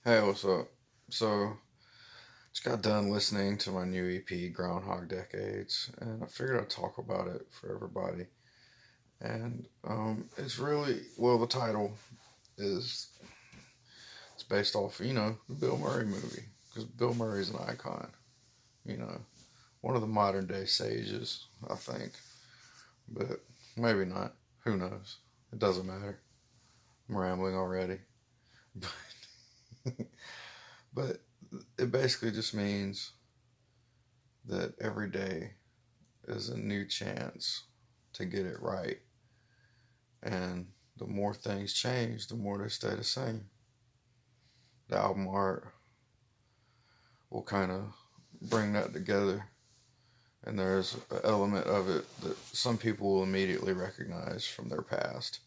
Hey, what's up? So, just got done listening to my new EP, Groundhog Decades, and I figured I'd talk about it for everybody. And it's really, well, the title is, it's based off, the Bill Murray movie, because Bill Murray's an icon, you know, one of the modern day sages, I think, but maybe not. Who knows? It doesn't matter. I'm rambling already. But it basically just means that every day is a new chance to get it right. And the more things change, the more they stay the same. The album art will kind of bring that together. And there's an element of it that some people will immediately recognize from their past,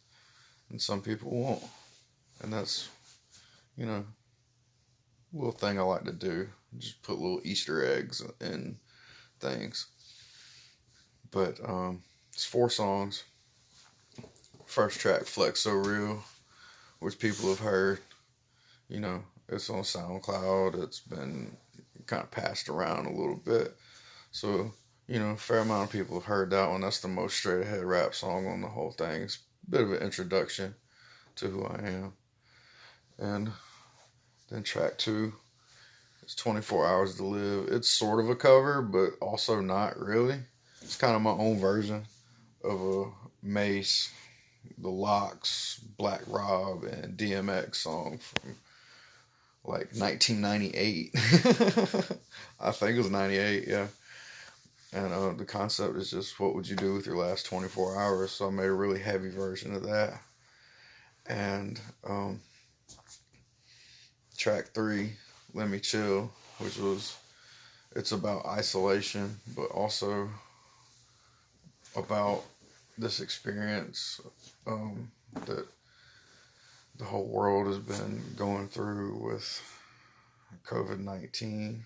and some people won't. And that's, you know, a little thing I like to do. Just put little Easter eggs in things. But it's 4 songs. First track, Flex So Real, which people have heard. It's on SoundCloud. It's been kind of passed around a little bit. So, a fair amount of people have heard that one. That's the most straight ahead rap song on the whole thing. It's a bit of an introduction to who I am. And then track 2 is 24 Hours to Live. It's sort of a cover, but also not really. It's kind of my own version of a Mace, The Locks, Black Rob, and DMX song from like 1998. I think it was 98, yeah. And the concept is just, what would you do with your last 24 hours? So I made a really heavy version of that. And track 3, Let Me Chill, it's about isolation, but also about this experience that the whole world has been going through with COVID-19.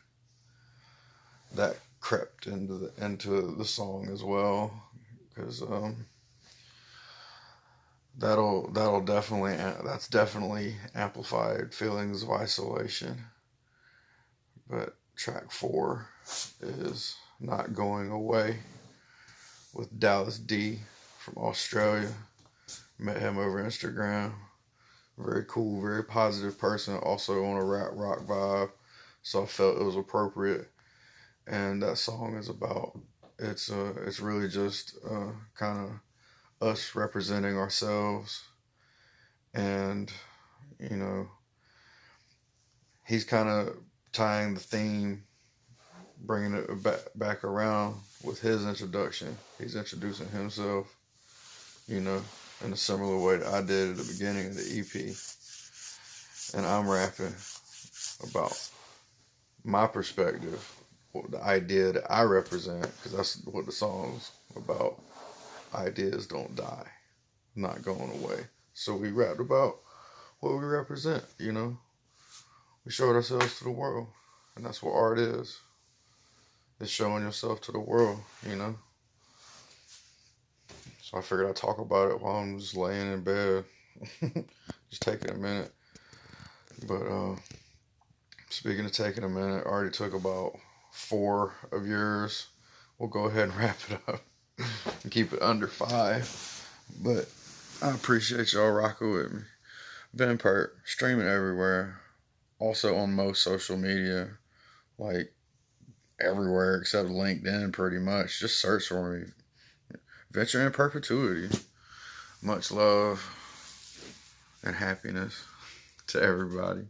That crept into the song as well, because that's definitely amplified feelings of isolation. But track 4 is Not Going Away, with Dallas D from Australia. Met him over Instagram. Very cool, very positive person, also on a rap rock vibe. So I felt it was appropriate. And that song is about, it's really just kind of us representing ourselves. And, you know, he's kind of tying the theme, bringing it back around with his introduction. He's introducing himself, in a similar way that I did at the beginning of the EP. And I'm rapping about my perspective, the idea that I represent, because that's what the song's about. Ideas don't die, not going away. So we rapped about what we represent, We showed ourselves to the world. And that's what art is. It's showing yourself to the world, So I figured I'd talk about it while I'm just laying in bed. Just taking a minute. But speaking of taking a minute, I already took about 4 of yours. We'll go ahead and wrap it up and keep it under 5. But I appreciate y'all rocking with me. Been Perp, streaming everywhere. Also on most social media, like everywhere except LinkedIn, pretty much. Just search for me. Venture in perpetuity. Much love and happiness to everybody.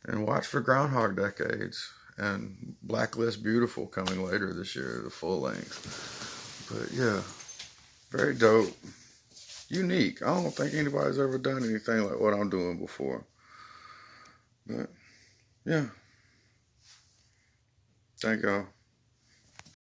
And watch for Groundhog Decades and Blacklist Beautiful coming later this year, the full length. But yeah, very dope. Unique. I don't think anybody's ever done anything like what I'm doing before. But yeah. Thank y'all.